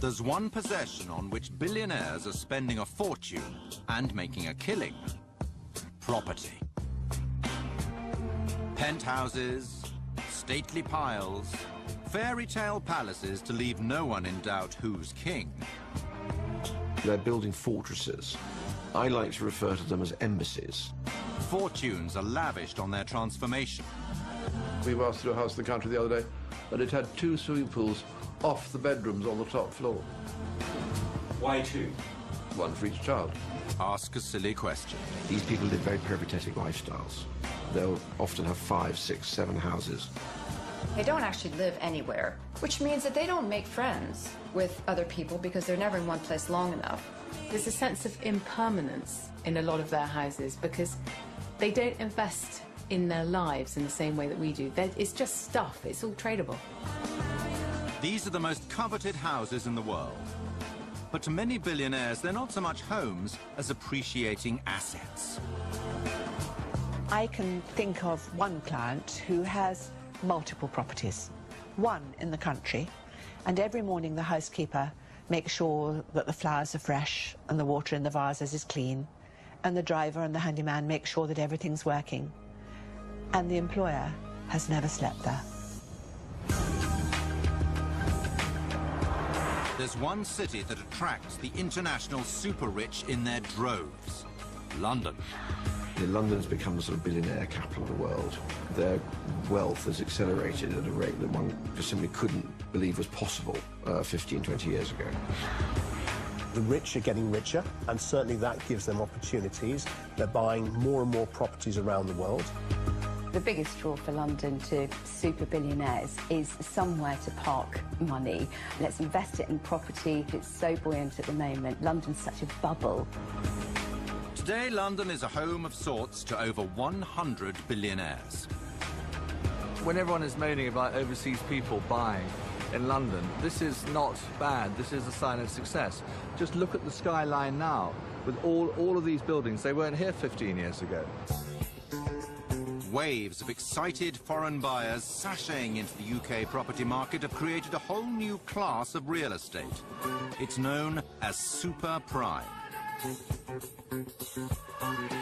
There's one possession on which billionaires are spending a fortune and making a killing. Property. Penthouses, stately piles, fairy tale palaces to leave no one in doubt who's king. They're building fortresses. I like to refer to them as embassies. Fortunes are lavished on their transformation. We passed through a house in the country the other day, and it had 2 swimming pools off the bedrooms on the top floor. Why 2? 1 for each child. Ask a silly question. These people live very peripatetic lifestyles. They'll often have 5, 6, 7 houses. They don't actually live anywhere, which means that they don't make friends with other people because they're never in one place long enough. There's a sense of impermanence in a lot of their houses because they don't invest in their lives in the same way that we do. It's just stuff. It's all tradable. These are the most coveted houses in the world. But to many billionaires, they're not so much homes as appreciating assets. I can think of one client who has multiple properties, one in the country, and every morning the housekeeper makes sure that the flowers are fresh and the water in the vases is clean, and the driver and the handyman make sure that everything's working, and the employer has never slept there. There's one city that attracts the international super rich in their droves: London. London's become the sort of billionaire capital of the world. Their wealth has accelerated at a rate that one just simply couldn't believe was possible 15, 20 years ago. The rich are getting richer, and certainly that gives them opportunities. They're buying more and more properties around the world. The biggest draw for London to super billionaires is somewhere to park money. Let's invest it in property. It's so buoyant at the moment. London's such a bubble. Today, London is a home of sorts to over 100 billionaires. When everyone is moaning about overseas people buying in London, this is not bad. This is a sign of success. Just look at the skyline now. With all of these buildings, they weren't here 15 years ago. Waves of excited foreign buyers sashaying into the UK property market have created a whole new class of real estate. It's known as super prime.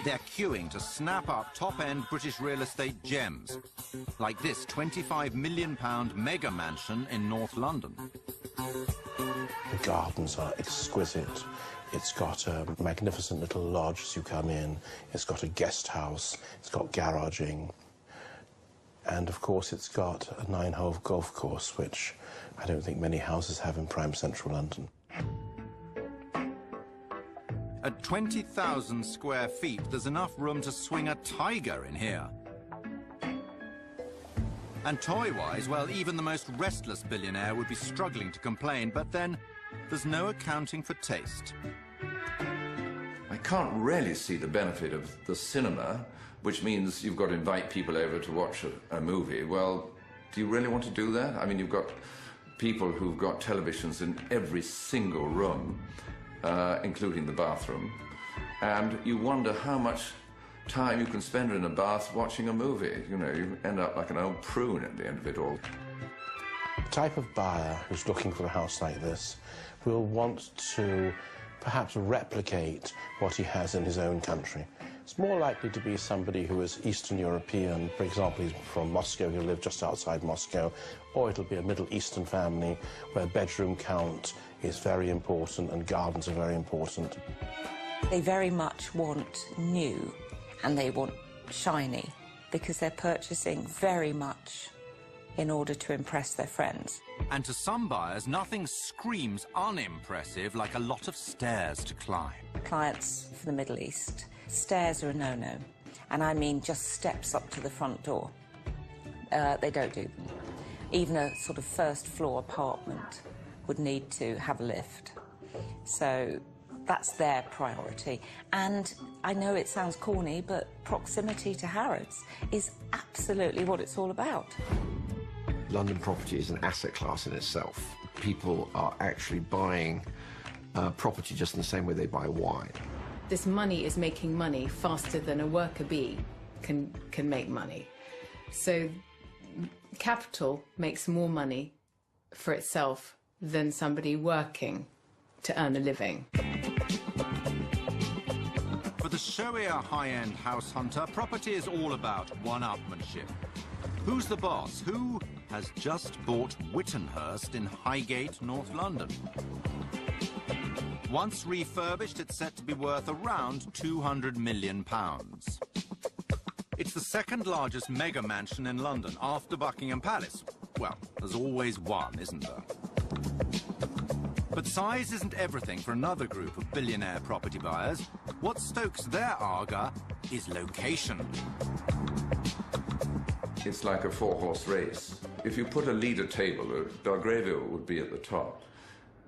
They're queuing to snap up top-end British real estate gems, like this £25 million mega mansion in North London. The gardens are exquisite. It's got a magnificent little lodge as you come in. It's got a guest house. It's got garaging. And, of course, it's got a 9-hole golf course, which I don't think many houses have in prime central London. At 20,000 square feet, there's enough room to swing a tiger in here. And toy-wise, well, even the most restless billionaire would be struggling to complain, but then there's no accounting for taste. I can't really see the benefit of the cinema, which means you've got to invite people over to watch a movie. Well, do you really want to do that? I mean, you've got people who've got televisions in every single room, including the bathroom, and you wonder how much time you can spend in a bath watching a movie. You know, you end up like an old prune at the end of it all. The type of buyer who's looking for a house like this will want to perhaps replicate what he has in his own country. It's more likely to be somebody who is Eastern European, for example, he's from Moscow, he'll live just outside Moscow, or it'll be a Middle Eastern family where bedroom count is very important and gardens are very important. They very much want new and they want shiny because they're purchasing very much in order to impress their friends. And to some buyers, nothing screams unimpressive like a lot of stairs to climb. Clients for the Middle East, stairs are a no-no. And I mean just steps up to the front door. They don't do them. Even a sort of first-floor apartment would need to have a lift. So that's their priority. And I know it sounds corny, but proximity to Harrods is absolutely what it's all about. London property is an asset class in itself. People are actually buying property just in the same way they buy wine. This money is making money faster than a worker bee can make money. So capital makes more money for itself than somebody working to earn a living. For the showier high-end house hunter, property is all about one-upmanship. Who's the boss? Who has just bought Whittenhurst in Highgate, North London? Once refurbished, it's set to be worth around £200 million. It's the second largest mega mansion in London, after Buckingham Palace. Well, there's always one, isn't there? But size isn't everything for another group of billionaire property buyers. What stokes their ardour is location. It's like a four-horse race. If you put a leader table, Belgravia would be at the top,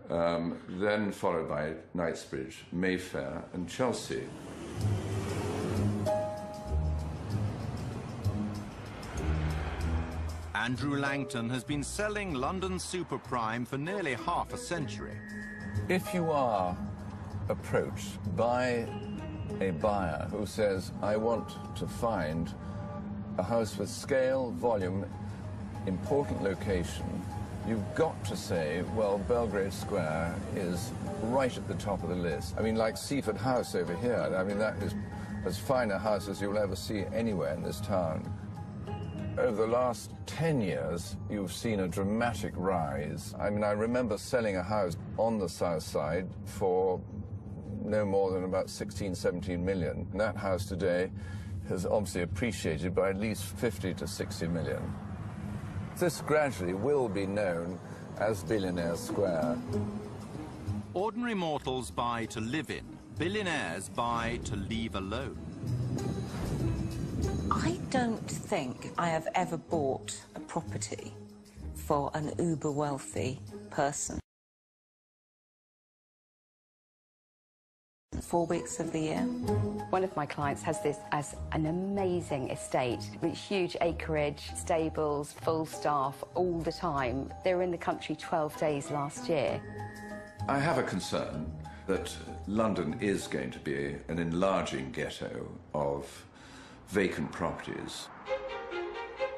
then followed by Knightsbridge, Mayfair and Chelsea. Andrew Langton has been selling London super prime for nearly half a century. If you are approached by a buyer who says, I want to find a house with scale, volume, important location, you've got to say, well, Belgrave Square is right at the top of the list. I mean, like Seaford House over here, I mean, that is as fine a house as you'll ever see anywhere in this town. Over the last 10 years, you've seen a dramatic rise. I mean, I remember selling a house on the south side for no more than about 16, 17 million. And that house today has obviously appreciated by at least 50 to 60 million. This gradually will be known as Billionaire Square. Ordinary mortals buy to live in. Billionaires buy to leave alone. I don't think I have ever bought a property for an uber-wealthy person. 4 weeks of the year. One of my clients has this as an amazing estate with huge acreage, stables, full staff all the time. They were in the country 12 days last year. I have a concern that London is going to be an enlarging ghetto of vacant properties.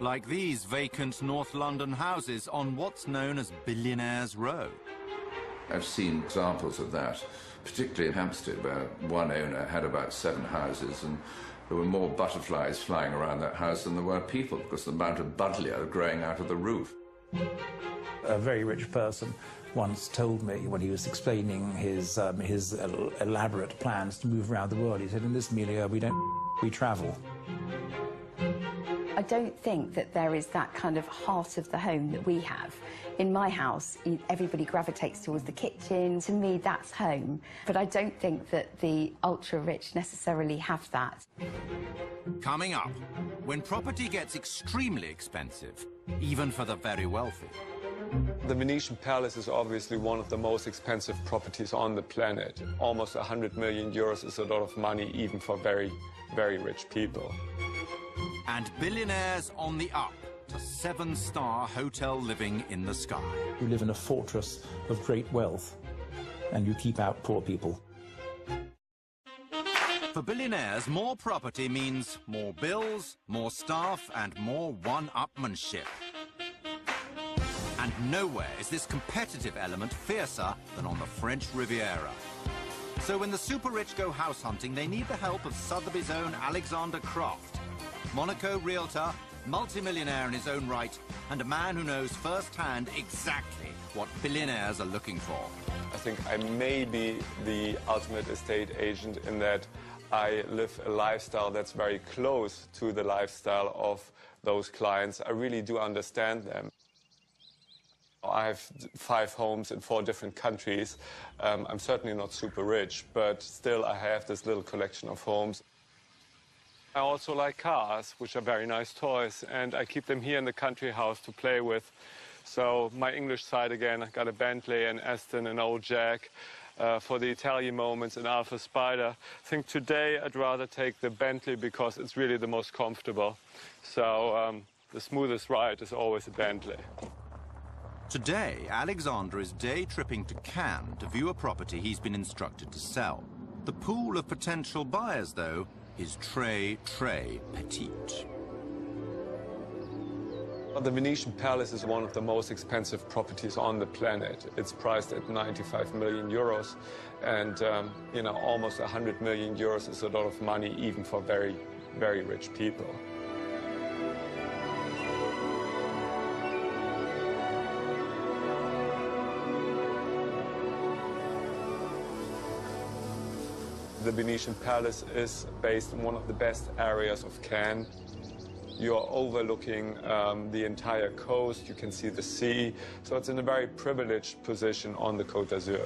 Like these vacant North London houses on what's known as Billionaires Row. I've seen examples of that, particularly in Hampstead, where one owner had about 7 houses, and there were more butterflies flying around that house than there were people, because the amount of buddleia growing out of the roof. A very rich person once told me, when he was explaining his elaborate plans to move around the world, he said, in this milieu, we travel. I don't think that there is that kind of heart of the home that we have. In my house, everybody gravitates towards the kitchen. To me, that's home. But I don't think that the ultra-rich necessarily have that. Coming up, when property gets extremely expensive, even for the very wealthy. The Venetian Palace is obviously one of the most expensive properties on the planet. Almost 100 million euros is a lot of money, even for very, very rich people. And billionaires on the up to 7-star hotel living in the sky. You live in a fortress of great wealth, and you keep out poor people. For billionaires, more property means more bills, more staff, and more one-upmanship. And nowhere is this competitive element fiercer than on the French Riviera. So when the super-rich go house hunting, they need the help of Sotheby's own Alexander Croft, Monaco realtor, multimillionaire in his own right, and a man who knows firsthand exactly what billionaires are looking for. I think I may be the ultimate estate agent in that I live a lifestyle that's very close to the lifestyle of those clients. I really do understand them. I have 5 homes in 4 different countries. I'm certainly not super rich, but still I have this little collection of homes. I also like cars, which are very nice toys, and I keep them here in the country house to play with. So my English side again, I got a Bentley, an Aston, an old Jag. For the Italian moments, an Alfa Spider. I think today I'd rather take the Bentley because it's really the most comfortable. So the smoothest ride is always a Bentley. Today, Alexander is day tripping to Cannes to view a property he's been instructed to sell. The pool of potential buyers, though, is très, très petite. The Venetian Palace is one of the most expensive properties on the planet. It's priced at 95 million euros, and you know, almost 100 million euros is a lot of money even for very, very rich people. The Venetian Palace is based in one of the best areas of Cannes. You're overlooking the entire coast, you can see the sea, so it's in a very privileged position on the Côte d'Azur.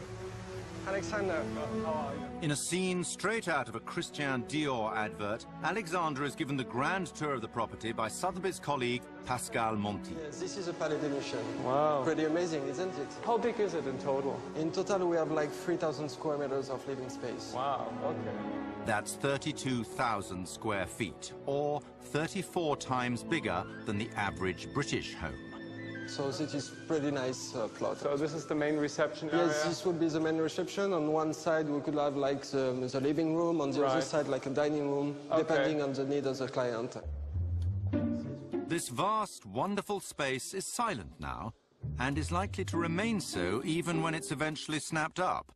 Alexander, how are you? In a scene straight out of a Christian Dior advert, Alexandra is given the grand tour of the property by Sotheby's colleague Pascal Monti. Yes, this is a Palais des Nations. Wow. Pretty amazing, isn't it? How big is it in total? In total, we have like 3,000 square meters of living space. Wow, okay. That's 32,000 square feet, or 34 times bigger than the average British home. So it is pretty nice plot. So this is the main reception area? Yes, this would be the main reception. On one side, we could have like the living room. On the other side, like a dining room, depending on the need of the client. This vast, wonderful space is silent now, and is likely to remain so even when it's eventually snapped up.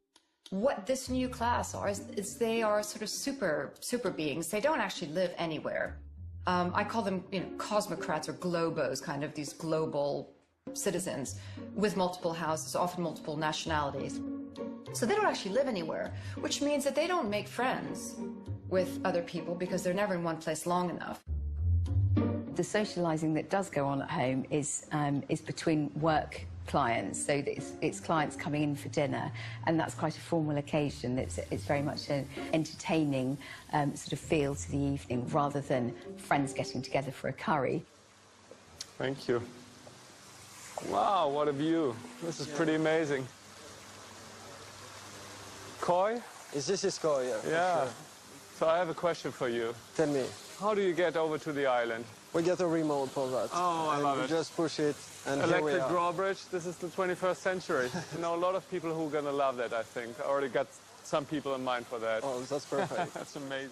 What this new class are is they are sort of super beings. They don't actually live anywhere. I call them, you know, cosmocrats or globos, kind of these global citizens with multiple houses, often multiple nationalities. So they don't actually live anywhere, which means that they don't make friends with other people because they're never in one place long enough. The socialising that does go on at home is between work clients, so it's clients coming in for dinner, and that's quite a formal occasion. It's very much an entertaining sort of feel to the evening, rather than friends getting together for a curry. Thank you. Wow, what a view. This is pretty amazing. Koi? This is Koi, yeah. Yeah. Sure. So I have a question for you. Tell me. How do you get over to the island? We get a remote for that. Oh, I love it. Just push it, and here we Electric are. drawbridge, this is the 21st century. You know, a lot of people who are going to love that, I think. I already got some people in mind for that. Oh, that's perfect. That's amazing.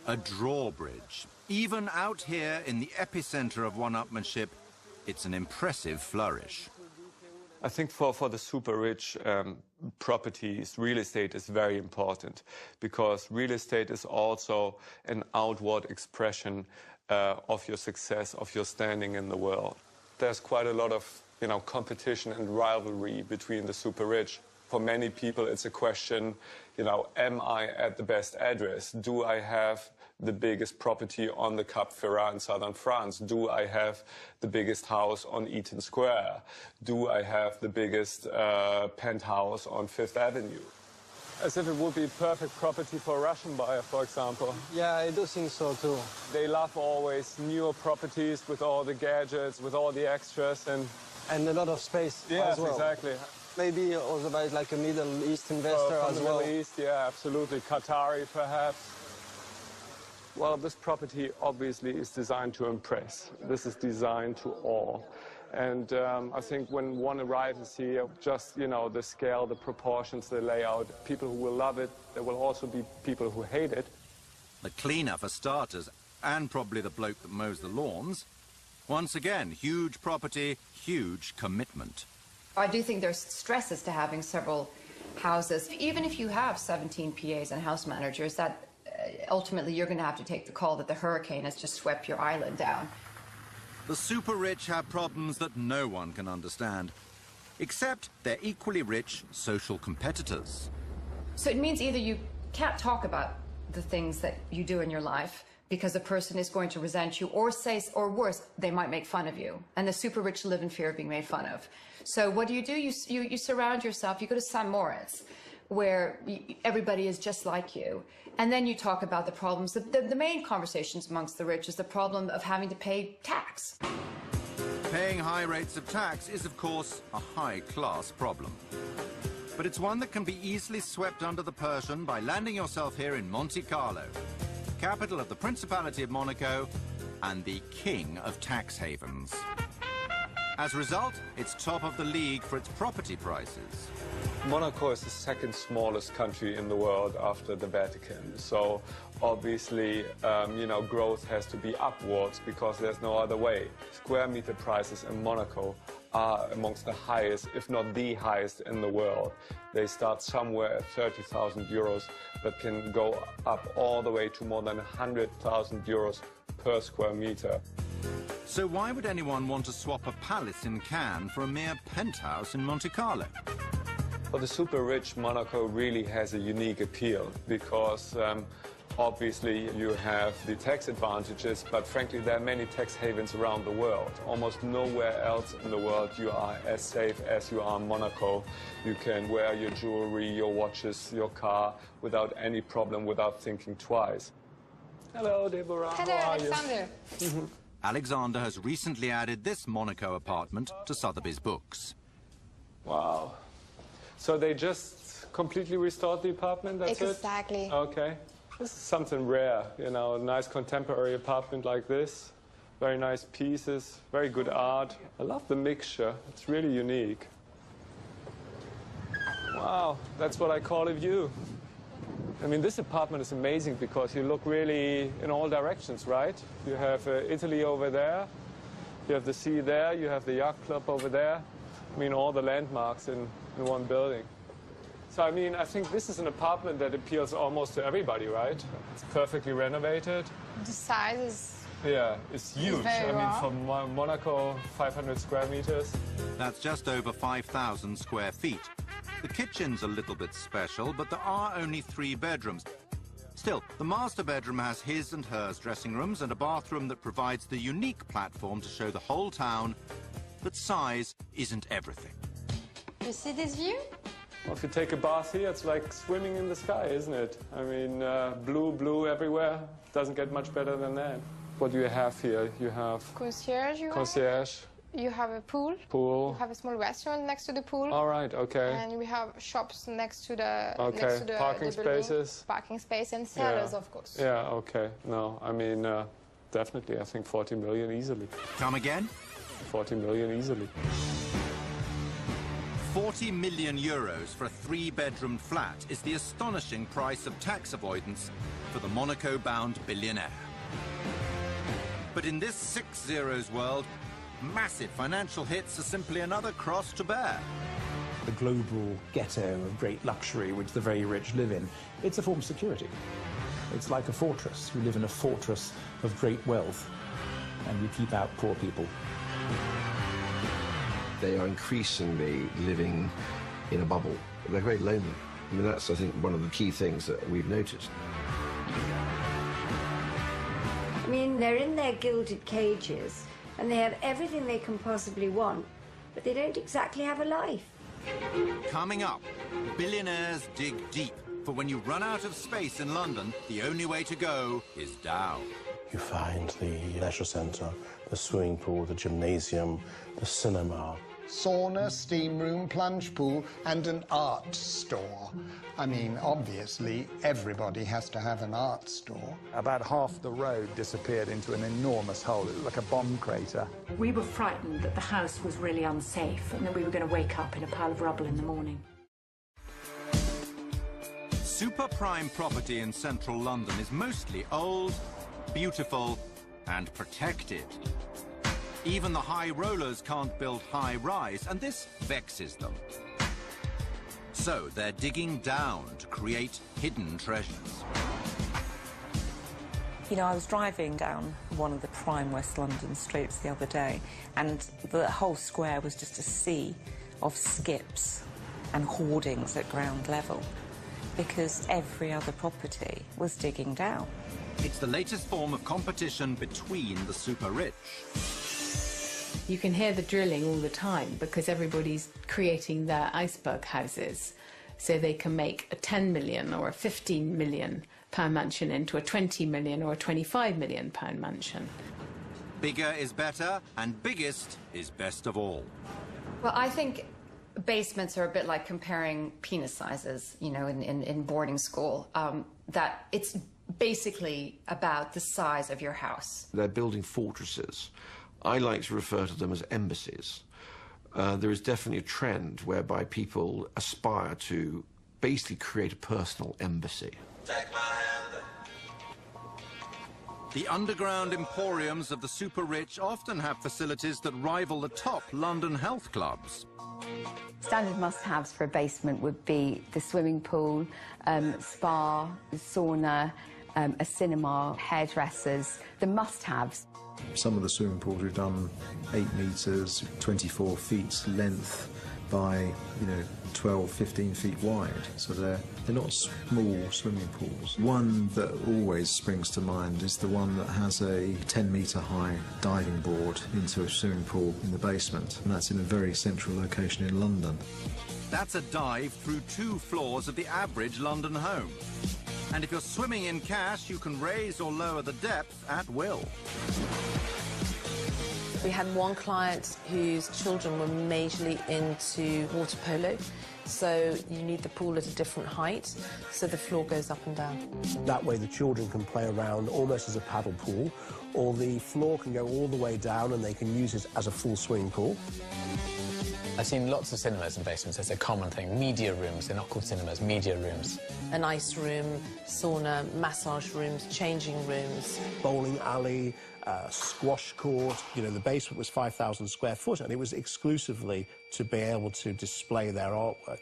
A drawbridge. Even out here in the epicenter of one-upmanship, it's an impressive flourish. I think for the super rich properties, real estate is very important, because real estate is also an outward expression of your success, of your standing in the world. There's quite a lot of, you know, competition and rivalry between the super rich. For many people, it's a question, you know, am I at the best address? Do I have the biggest property on the Cap Ferrat in southern France? Do I have the biggest house on Eaton Square? Do I have the biggest penthouse on Fifth Avenue? As if it would be perfect property for a Russian buyer, for example. Yeah, I do think so too. They love always newer properties with all the gadgets, with all the extras, and a lot of space as well. Yes, exactly. Maybe also by like a Middle East investor from as the well. Middle East, yeah, absolutely. Qatari, perhaps. Well, this property obviously is designed to impress. This is designed to awe. And I think when one arrives here, just, you know, the scale, the proportions, the layout, people who will love it, there will also be people who hate it. The cleaner for starters, and probably the bloke that mows the lawns. Once again, huge property, huge commitment. I do think there's stresses to having several houses. Even if you have 17 PAs and house managers, that ultimately you're going to have to take the call that the hurricane has just swept your island down. The super rich have problems that no one can understand, except they're equally rich social competitors. So it means either you can't talk about the things that you do in your life because a person is going to resent you, or say, or worse, they might make fun of you. And the super rich live in fear of being made fun of. So what do? You surround yourself, you go to St. Moritz, where everybody is just like you. And then you talk about the problems. The main conversations amongst the rich is the problem of having to pay tax. Paying high rates of tax is, of course, a high-class problem. But it's one that can be easily swept under the Persian by landing yourself here in Monte Carlo, capital of the Principality of Monaco and the king of tax havens. As a result, it's top of the league for its property prices. Monaco is the second smallest country in the world after the Vatican. So obviously, growth has to be upwards because there's no other way. Square meter prices in Monaco are amongst the highest, if not the highest in the world. They start somewhere at 30,000 euros, but can go up all the way to more than 100,000 euros per square meter. So why would anyone want to swap a palace in Cannes for a mere penthouse in Monte Carlo? For the super rich, Monaco really has a unique appeal because obviously you have the tax advantages, but frankly there are many tax havens around the world. Almost nowhere else in the world you are as safe as you are in Monaco. You can wear your jewelry, your watches, your car without any problem, without thinking twice. Hello, Deborah. Hello, Alexander. Alexander has recently added this Monaco apartment to Sotheby's books. Wow. So they just completely restored the apartment, that's it? Exactly. Okay. This is something rare, a nice contemporary apartment like this. Very nice pieces, very good art. I love the mixture. It's really unique. Wow, that's what I call a view. I mean, this apartment is amazing because you look really in all directions, right? You have Italy over there, you have the sea there, you have the yacht club over there. I mean, all the landmarks in one building. So, I mean, I think this is an apartment that appeals almost to everybody, right? It's perfectly renovated. The size is... Yeah, it's huge. I mean, from Monaco, 500 square meters. That's just over 5,000 square feet. The kitchen's a little bit special, but there are only 3 bedrooms. Still, the master bedroom has his and hers dressing rooms and a bathroom that provides the unique platform to show the whole town that size isn't everything. You see this view? Well, if you take a bath here, it's like swimming in the sky, isn't it? I mean, blue everywhere. Doesn't get much better than that. What do you have here? You have... Concierge, Concierge. You have a pool. Pool. You have a small restaurant next to the pool. All right, okay. And we have shops next to the... Okay, next to the, parking spaces. Parking space and cellars, of course. Yeah, okay. No, I mean, definitely, I think 40 million easily. Come again? 40 million easily. 40 million euros for a 3-bedroom flat is the astonishing price of tax avoidance for the Monaco-bound billionaire. But in this 6 zeros world, massive financial hits are simply another cross to bear. The global ghetto of great luxury which the very rich live in, it's a form of security. It's like a fortress. You live in a fortress of great wealth, and you keep out poor people. They are increasingly living in a bubble. They're very lonely. I mean, that's, I think, one of the key things that we've noticed. I mean, they're in their gilded cages, and they have everything they can possibly want, but they don't exactly have a life. Coming up, billionaires dig deep, for when you run out of space in London, the only way to go is down. You find the leisure centre, the swimming pool, the gymnasium, the cinema. Sauna, steam room, plunge pool, and an art store. I mean, obviously, everybody has to have an art store. About half the road disappeared into an enormous hole. It looked like a bomb crater. We were frightened that the house was really unsafe and that we were going to wake up in a pile of rubble in the morning. Super prime property in central London is mostly old, beautiful, and protected. Even the high rollers can't build high-rise, and this vexes them. So they're digging down to create hidden treasures. I was driving down one of the prime West London streets the other day, and the whole square was just a sea of skips and hoardings at ground level, because every other property was digging down. It's the latest form of competition between the super rich. You can hear the drilling all the time because everybody's creating their iceberg houses so they can make a 10 million or a 15 million pound mansion into a 20 million or a 25 million pound mansion. Bigger is better, and biggest is best of all. Well, I think basements are a bit like comparing penis sizes, in boarding school, that it's basically about the size of your house. They're building fortresses I like to refer to them as embassies. There is definitely a trend whereby people aspire to basically create a personal embassy. The underground emporiums of the super rich often have facilities that rival the top London health clubs. Standard must-haves for a basement would be the swimming pool, spa, sauna, a cinema, hairdressers, the must-haves. Some of the swimming pools we've done 8 metres, 24 feet length by, 12, 15 feet wide. So they're not small swimming pools. One that always springs to mind is the one that has a 10-metre high diving board into a swimming pool in the basement, and that's in a very central location in London. That's a dive through 2 floors of the average London home. And if you're swimming in cash, you can raise or lower the depth at will. We had one client whose children were majorly into water polo, so you need the pool at a different height, so the floor goes up and down. That way the children can play around almost as a paddle pool, or the floor can go all the way down and they can use it as a full swimming pool. I've seen lots of cinemas in basements. It's a common thing. Media rooms, they're not called cinemas, media rooms. An ice room, sauna, massage rooms, changing rooms. Bowling alley, squash court. The basement was 5,000 square foot, and it was exclusively to be able to display their artwork.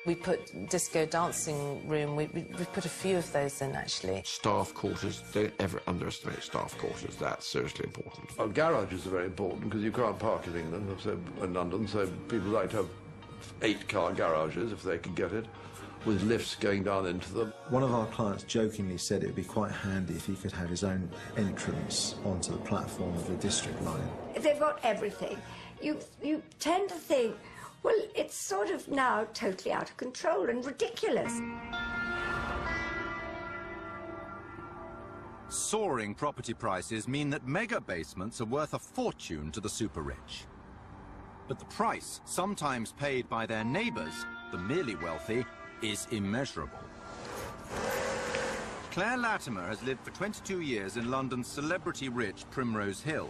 We put disco dancing room. We put a few of those in, actually. Staff quarters, don't ever underestimate staff quarters. That's seriously important. Well, garages are very important because you can't park in England, in London, so people like to have 8-car garages if they can get it, with lifts going down into them. One of our clients jokingly said it would be quite handy if he could have his own entrance onto the platform of the district line. They've got everything. You tend to think, well, it's sort of now totally out of control and ridiculous. Soaring property prices mean that mega basements are worth a fortune to the super rich. But the price, sometimes paid by their neighbours, the merely wealthy, is immeasurable. Claire Latimer has lived for 22 years in London's celebrity-rich Primrose Hill.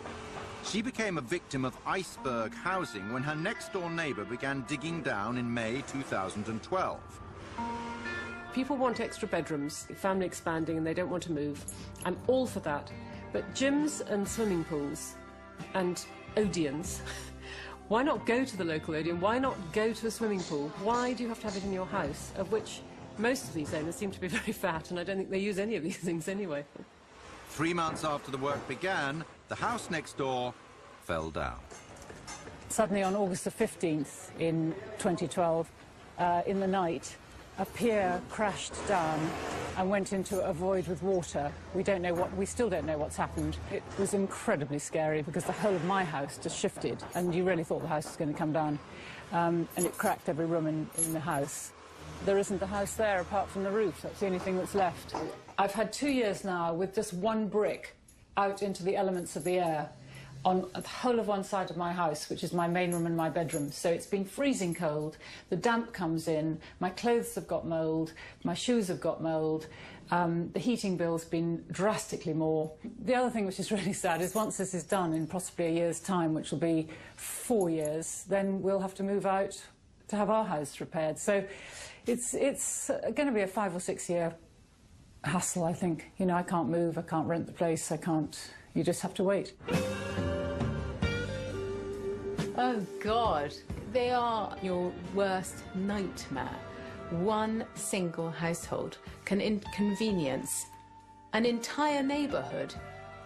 She became a victim of iceberg housing when her next-door neighbour began digging down in May 2012. People want extra bedrooms, family expanding, and they don't want to move. I'm all for that. But gyms and swimming pools and Odeons, why not go to the local Odeon? Why not go to a swimming pool? Why do you have to have it in your house, of which most of these owners seem to be very fat, and I don't think they use any of these things anyway. 3 months after the work began, the house next door fell down. Suddenly on August the 15th in 2012, in the night, a pier crashed down and went into a void with water. We still don't know what's happened. It was incredibly scary because the whole of my house just shifted and you really thought the house was going to come down. And it cracked every room in the house. There isn't a house there apart from the roof. That's the only thing that's left. I've had 2 years now with just one brick out into the elements of the air on the whole of one side of my house, which is my main room and my bedroom. So it's been freezing cold, the damp comes in, my clothes have got mould, my shoes have got mould, the heating bill's been drastically more. The other thing which is really sad is once this is done in possibly a year's time, which will be 4 years, then we'll have to move out to have our house repaired. So it's going to be a 5 or 6 year hassle, I think. I can't move, I can't rent the place, you just have to wait. Oh, God. They are your worst nightmare. One single household can inconvenience an entire neighbourhood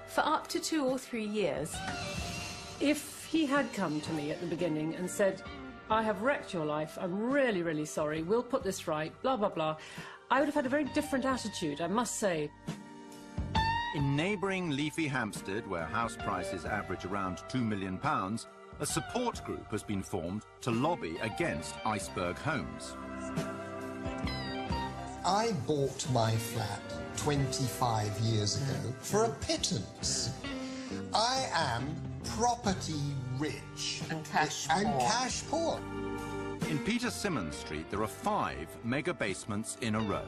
for up to 2 or 3 years. If he had come to me at the beginning and said, I have wrecked your life, I'm really, really sorry, we'll put this right, blah, blah, blah, I would have had a very different attitude, I must say. In neighbouring leafy Hampstead, where house prices average around £2 million, a support group has been formed to lobby against iceberg homes. I bought my flat 25 years ago for a pittance. I am property rich and cash poor. In Peter Symonds Street, there are 5 mega basements in a row.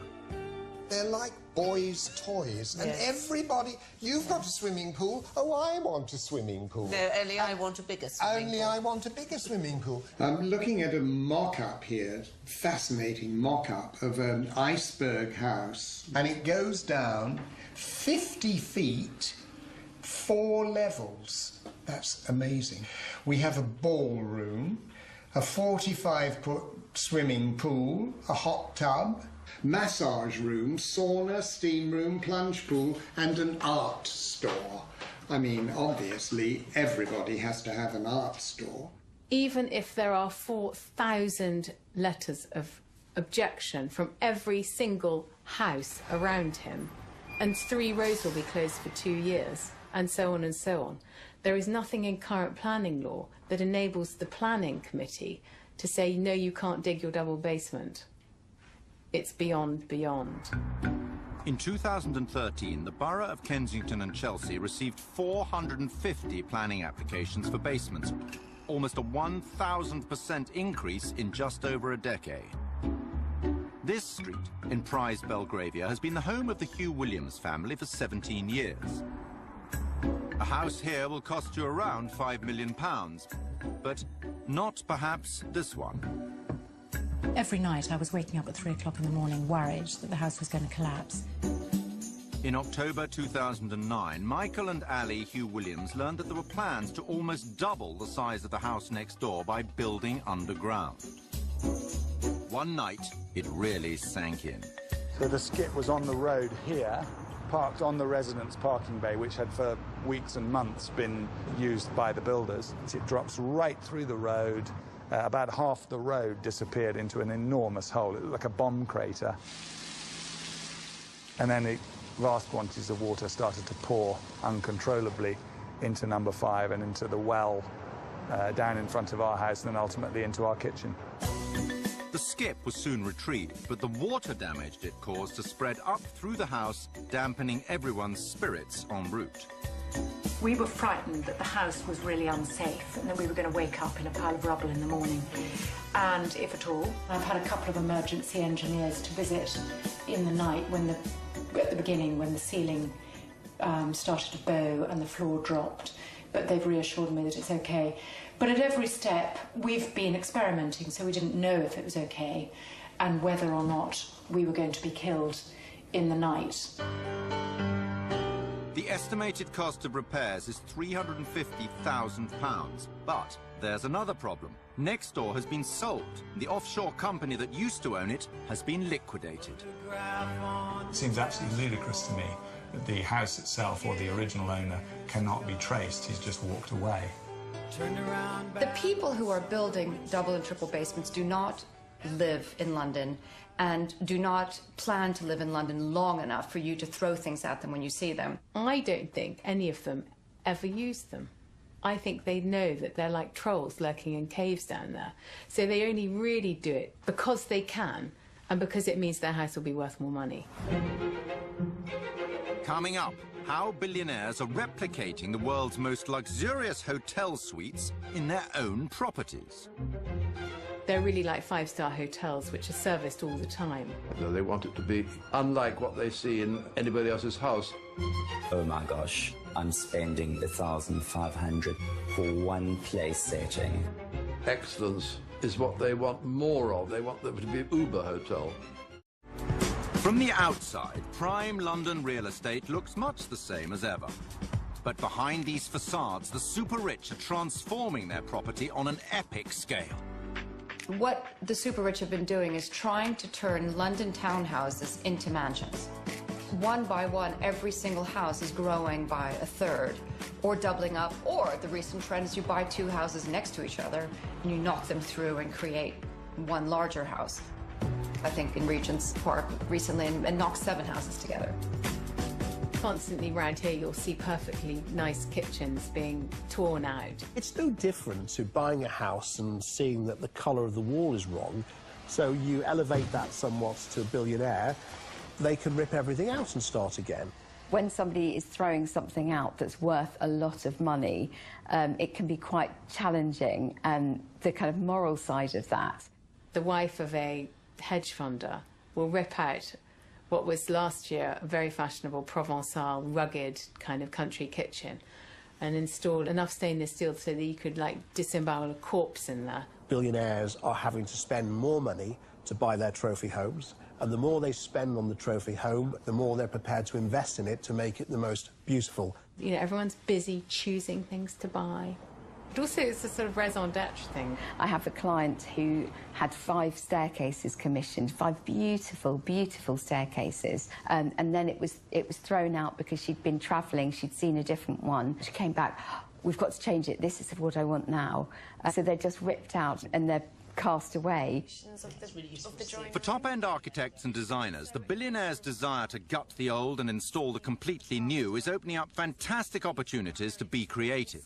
They're like boys' toys. And Yes. everybody... You've got a swimming pool. Oh, I want a swimming pool. No, only I want a bigger swimming Only pool. I want a bigger swimming pool. I'm looking at a mock-up here, fascinating mock-up of an iceberg house. And it goes down 50 feet, 4 levels. That's amazing. We have a ballroom, a 45-foot swimming pool, a hot tub, Massage room, sauna, steam room, plunge pool, and an art store. I mean, obviously, everybody has to have an art store. Even if there are 4,000 letters of objection from every single house around him, and 3 roads will be closed for 2 years, and so on and so on, there is nothing in current planning law that enables the planning committee to say, no, you can't dig your double basement. It's beyond. In 2013, the Borough of Kensington and Chelsea received 450 planning applications for basements, almost a 1,000% increase in just over a decade. This street in Prize Belgravia has been the home of the ʟᴜxᴜrɪᴏᴜs family for 17 years. A house here will cost you around £5 million, but not perhaps this one. Every night I was waking up at 3 o'clock in the morning worried that the house was going to collapse. In October 2009, Michael and Ali ʟᴜxᴜrɪᴏᴜs learned that there were plans to almost double the size of the house next door by building underground. One night, it really sank in. So the skip was on the road here, parked on the residence parking bay, which had for weeks and months been used by the builders. It drops right through the road. About half the road disappeared into an enormous hole. It looked like a bomb crater. And then vast quantities of water started to pour uncontrollably into number 5 and into the well down in front of our house and then ultimately into our kitchen. The skip was soon retrieved, but the water damage it caused to spread up through the house, dampening everyone's spirits en route. We were frightened that the house was really unsafe and that we were going to wake up in a pile of rubble in the morning. And if at all, I've had a couple of emergency engineers to visit in the night at the beginning when the ceiling started to bow and the floor dropped. But they've reassured me that it's okay. But at every step, we've been experimenting, so we didn't know if it was okay and whether or not we were going to be killed in the night. The estimated cost of repairs is £350,000. But there's another problem. Next door has been sold. The offshore company that used to own it has been liquidated. It seems absolutely ludicrous to me that the house itself or the original owner cannot be traced. He's just walked away. The people who are building double and triple basements do not live in London and do not plan to live in London long enough for you to throw things at them when you see them. I don't think any of them ever use them. I think they know that they're like trolls lurking in caves down there. So they only really do it because they can and because it means their house will be worth more money. Coming up, how billionaires are replicating the world's most luxurious hotel suites in their own properties. They're really like 5-star hotels, which are serviced all the time. They want it to be unlike what they see in anybody else's house. Oh my gosh, I'm spending £1,500 for one place setting. Excellence is what they want more of. They want them to be an Uber hotel. From the outside, prime London real estate looks much the same as ever. But behind these facades, the super rich are transforming their property on an epic scale. What the super rich have been doing is trying to turn London townhouses into mansions. One by one, every single house is growing by a third, or doubling up, or the recent trend is you buy 2 houses next to each other and you knock them through and create one larger house. I think in Regent's Park recently, and knocked 7 houses together. Constantly round here you'll see perfectly nice kitchens being torn out. It's no different to buying a house and seeing that the colour of the wall is wrong, so you elevate that somewhat to a billionaire, they can rip everything out and start again. When somebody is throwing something out that's worth a lot of money, it can be quite challenging, and the kind of moral side of that. The wife of a hedge funder will rip out what was last year a very fashionable Provençal, rugged kind of country kitchen, and installed enough stainless steel so that you could, like, disembowel a corpse in there. Billionaires are having to spend more money to buy their trophy homes, and the more they spend on the trophy home, the more they're prepared to invest in it to make it the most beautiful. You know, everyone's busy choosing things to buy. But also, it's a sort of raison d'etre thing. I have a client who had 5 staircases commissioned, 5 beautiful, beautiful staircases, and then it was thrown out because she'd been travelling, she'd seen a different one. She came back, we've got to change it, this is what I want now. So they're just ripped out and they're cast away. For top-end architects and designers, the Billionaires' desire to gut the old and install the completely new is opening up fantastic opportunities to be creative.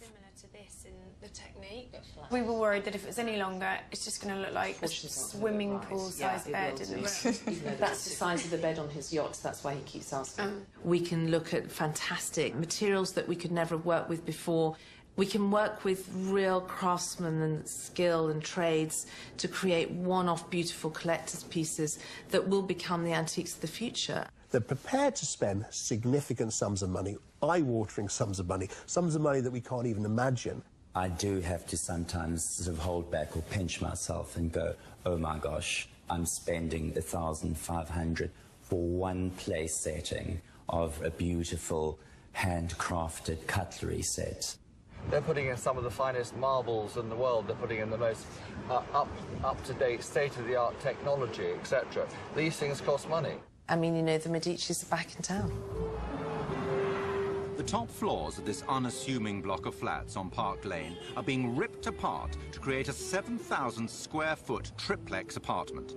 We were worried that if it was any longer, it's just going to look like a swimming pool-sized bed in the room. That's the size of the bed on his yacht, so that's why he keeps asking. We can look at fantastic materials that we could never have worked with before. We can work with real craftsmen and skill and trades to create one-off beautiful collector's pieces that will become the antiques of the future. They're prepared to spend significant sums of money, eye-watering sums of money that we can't even imagine. I do have to sometimes sort of hold back or pinch myself and go, oh my gosh, I'm spending 1,500 for one place setting of a beautiful handcrafted cutlery set. They're putting in some of the finest marbles in the world. They're putting in the most up-to-date, state-of-the-art technology, etc. These things cost money. I mean, you know, the Medicis are back in town. The top floors of this unassuming block of flats on Park Lane are being ripped apart to create a 7,000-square-foot triplex apartment.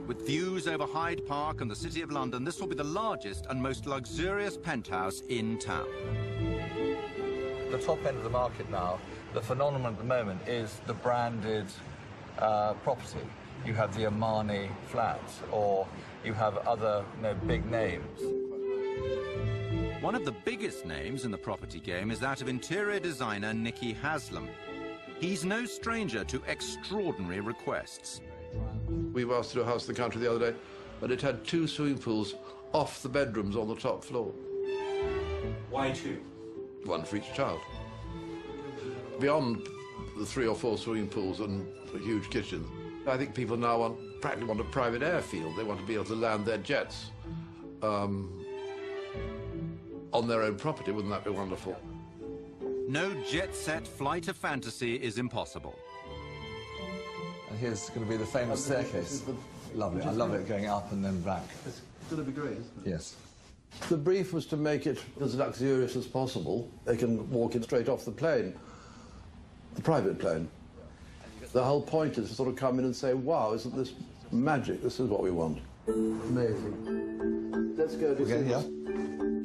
With views over Hyde Park and the City of London, this will be the largest and most luxurious penthouse in town. The top end of the market now, the phenomenon at the moment is the branded property. You have the Armani flats, or you have other big names. One of the biggest names in the property game is that of interior designer Nicky Haslam. He's no stranger to extraordinary requests. We were asked to do a house in the country the other day, and it had 2 swimming pools off the bedrooms on the top floor. Why 2? 1 for each child. Beyond the 3 or 4 swimming pools and a huge kitchen, I think people now practically want a private airfield. They want to be able to land their jets on their own property. Wouldn't that be wonderful? No jet-set flight of fantasy is impossible. And here's going to be the famous staircase. Lovely. I love it going up and then back. It's going to be great, isn't it? Yes. The brief was to make it as luxurious as possible. They can walk in straight off the plane, the private plane. The whole point is to sort of come in and say, wow, isn't this magic? This is what we want. Amazing. Let's go to see.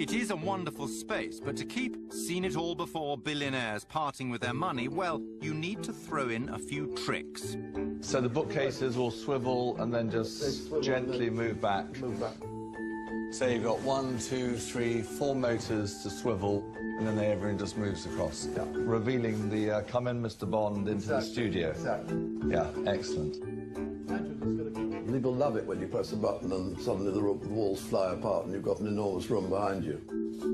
It is a wonderful space, but to keep seen it all before billionaires parting with their money, well, you need to throw in a few tricks. So the bookcases will swivel and then just gently move back. So you've got 1, 2, 3, 4 motors to swivel, and then everything just moves across, revealing the come in, Mr. Bond, into the studio. Exactly. Yeah, excellent. People love it when you press a button and suddenly the walls fly apart and you've got an enormous room behind you.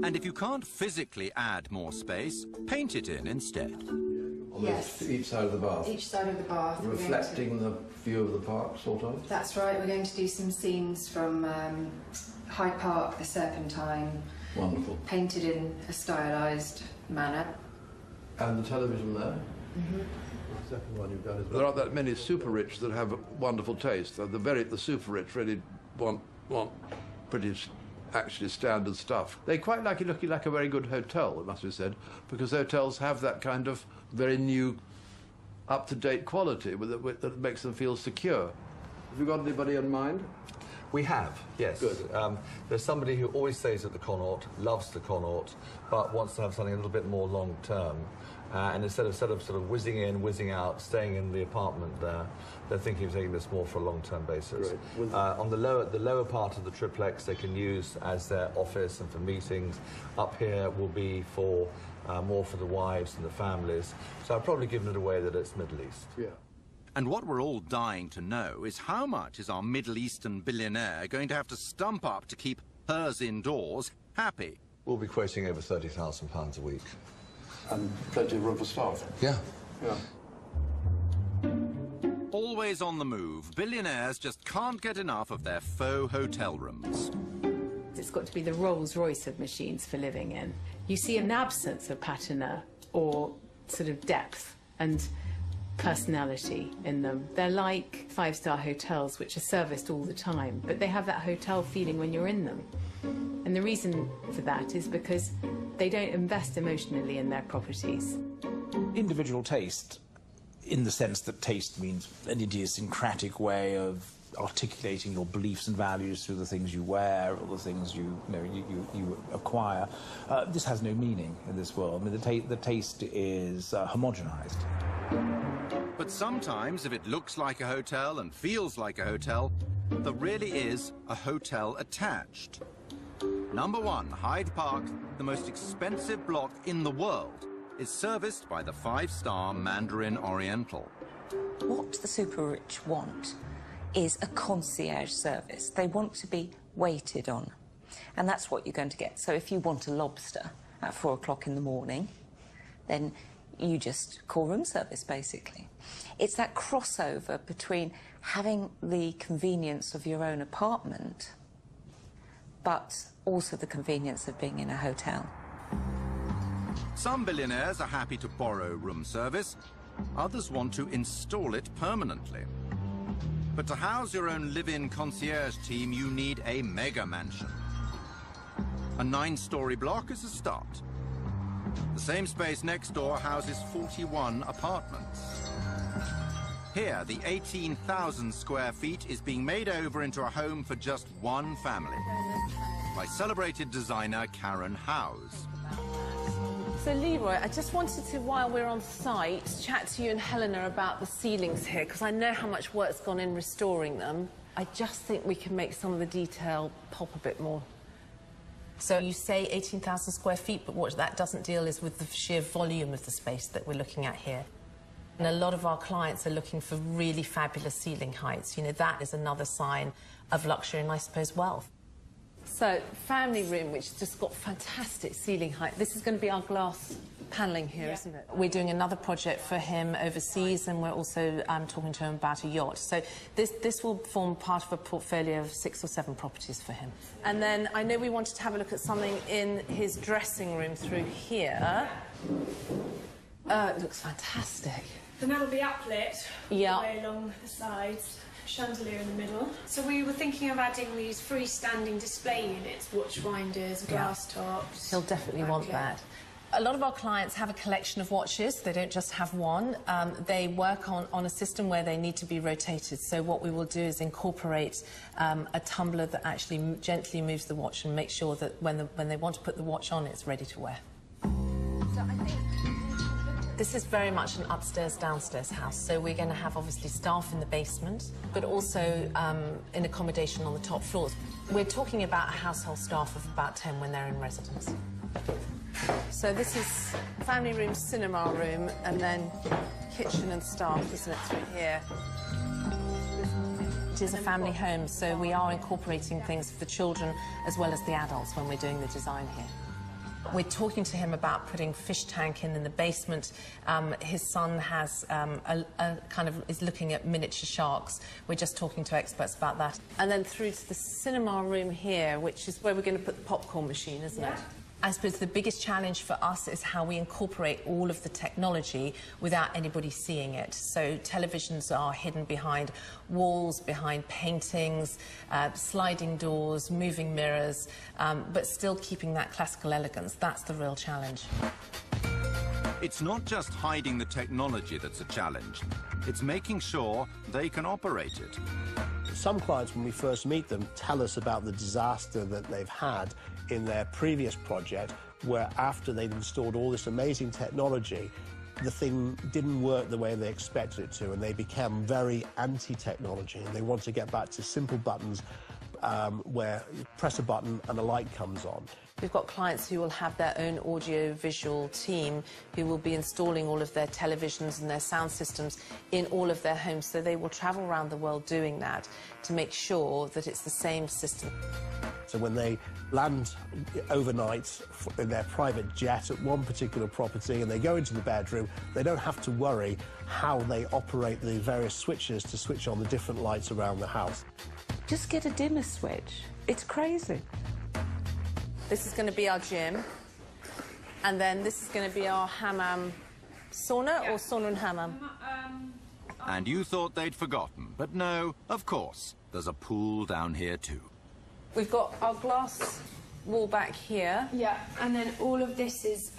And if you can't physically add more space, paint it in instead. Yes. Each side of the bath. Each side of the bath. Reflecting the view of the park, sort of. That's right. We're going to do some scenes from Hyde Park, the Serpentine. Wonderful. Painted in a stylised manner. And the television there? Mm-hmm. The second one you've done is... There aren't that many super rich that have wonderful taste. The super rich really want pretty actually standard stuff. They quite like it looking like a very good hotel, it must be said, because hotels have that kind of very new, up-to-date quality that makes them feel secure. Have you got anybody in mind? We have, yes. Good. There's somebody who always stays at the Connaught, loves the Connaught, but wants to have something a little bit more long-term. And instead of sort of whizzing in, whizzing out, staying in the apartment there, they're thinking of taking this more for a long-term basis. On the lower part of the triplex, they can use as their office and for meetings. Up here will be for more for the wives and the families. So I've probably given it away that it's Middle East. Yeah. And what we're all dying to know is how much is our Middle Eastern billionaire going to have to stump up to keep hers indoors happy? We'll be quoting over £30,000 a week. And plenty of room for staff. Yeah. Yeah. Always on the move, billionaires just can't get enough of their faux hotel rooms. It's got to be the Rolls-Royce of machines for living in. You see an absence of patina or sort of depth and personality in them. They're like five-star hotels, which are serviced all the time, but they have that hotel feeling when you're in them. And the reason for that is because they don't invest emotionally in their properties. Individual taste, in the sense that taste means an idiosyncratic way of articulating your beliefs and values through the things you wear or the things you acquire. This has no meaning in this world. I mean, the taste is homogenized. But sometimes, if it looks like a hotel and feels like a hotel, there really is a hotel attached. Number 1, Hyde Park, the most expensive block in the world, is serviced by the 5-star Mandarin Oriental. What the super rich want is a concierge service. They want to be waited on. And that's what you're going to get. So if you want a lobster at 4 o'clock in the morning, then you just call room service, basically. It's that crossover between having the convenience of your own apartment, but also the convenience of being in a hotel. Some billionaires are happy to borrow room service. Others want to install it permanently. But to house your own live-in concierge team, you need a mega mansion. A 9-story block is a start. The same space next door houses 41 apartments. Here, the 18,000 square feet is being made over into a home for just one family by celebrated designer Karen Howes. So, Leroy, I just wanted to, while we're on site, chat to you and Helena about the ceilings here, because I know how much work's gone in restoring them. I just think we can make some of the detail pop a bit more. So you say 18,000 square feet, but what that doesn't deal is with the sheer volume of the space that we're looking at here. And a lot of our clients are looking for really fabulous ceiling heights. You know, that is another sign of luxury and, I suppose, wealth. So, family room, which has just got fantastic ceiling height. This is going to be our glass panelling here, isn't it? We're doing another project for him overseas, and we're also talking to him about a yacht. So this will form part of a portfolio of 6 or 7 properties for him. And then I know we wanted to have a look at something in his dressing room through here. It looks fantastic. Then that'll be uplit all the way along the sides. Chandelier in the middle. So we were thinking of adding these freestanding display units, watch winders, glass tops. He'll definitely want that. A lot of our clients have a collection of watches. They don't just have one. They work on a system where they need to be rotated. So what we will do is incorporate a tumbler that actually gently moves the watch and make sure that when they want to put the watch on, it's ready to wear. So I think this is very much an upstairs-downstairs house, so we're going to have, obviously, staff in the basement, but also in accommodation on the top floors. We're talking about a household staff of about 10 when they're in residence. So this is family room, cinema room, and then kitchen and staff, isn't it, through here? It is a family home, so we are incorporating things for the children as well as the adults when we're doing the design here. We're talking to him about putting fish tank in the basement. His son has is looking at miniature sharks. We're just talking to experts about that. And then through to the cinema room here, which is where we're going to put the popcorn machine, isn't it? I suppose the biggest challenge for us is how we incorporate all of the technology without anybody seeing it. So televisions are hidden behind walls, behind paintings, sliding doors, moving mirrors, but still keeping that classical elegance. That's the real challenge. It's not just hiding the technology that's a challenge. It's making sure they can operate it. Some clients, when we first meet them, tell us about the disaster that they've had in their previous project, where after they'd installed all this amazing technology, the thing didn't work the way they expected it to, and they became very anti-technology, and they want to get back to simple buttons where you press a button and a light comes on. We've got clients who will have their own audio-visual team who will be installing all of their televisions and their sound systems in all of their homes, so they will travel around the world doing that to make sure that it's the same system. So when they land overnight in their private jet at one particular property and they go into the bedroom, they don't have to worry how they operate the various switches to switch on the different lights around the house. Just get a dimmer switch. It's crazy. This is going to be our gym, and then this is going to be our hammam sauna, or sauna and hammam. And you thought they'd forgotten, but no, of course, there's a pool down here too. We've got our glass wall back here. Yeah, and then all of this is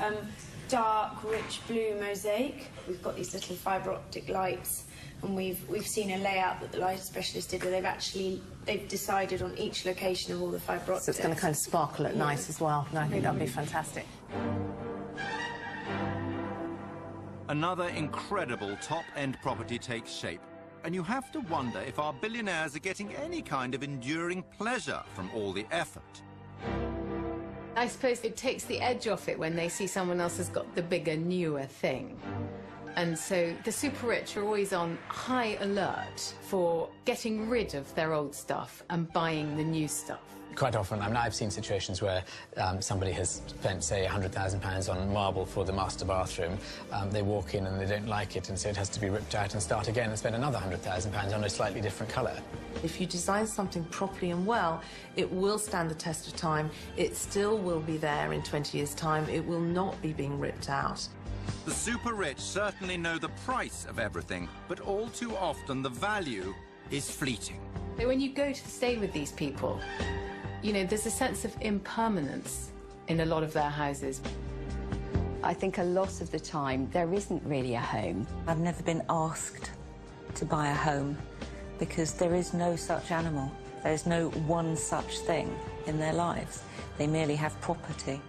dark, rich blue mosaic. We've got these little fibre optic lights, and we've seen a layout that the light specialist did where they've decided on each location of all the fibre optics. So it's going to kind of sparkle at night as well, and I think that'd be fantastic. Another incredible top-end property takes shape, and you have to wonder if our billionaires are getting any kind of enduring pleasure from all the effort. I suppose it takes the edge off it when they see someone else has got the bigger, newer thing. And so the super rich are always on high alert for getting rid of their old stuff and buying the new stuff. Quite often, I've seen situations where somebody has spent, say, £100,000 on marble for the master bathroom. They walk in and they don't like it, and so it has to be ripped out and start again and spend another £100,000 on a slightly different colour. If you design something properly and well, it will stand the test of time. It still will be there in 20 years' time. It will not be being ripped out. The super rich certainly know the price of everything, but all too often the value is fleeting. So when you go to stay with these people, you know, there's a sense of impermanence in a lot of their houses. I think a lot of the time there isn't really a home. I've never been asked to buy a home because there is no such animal. There is no one such thing in their lives. They merely have property.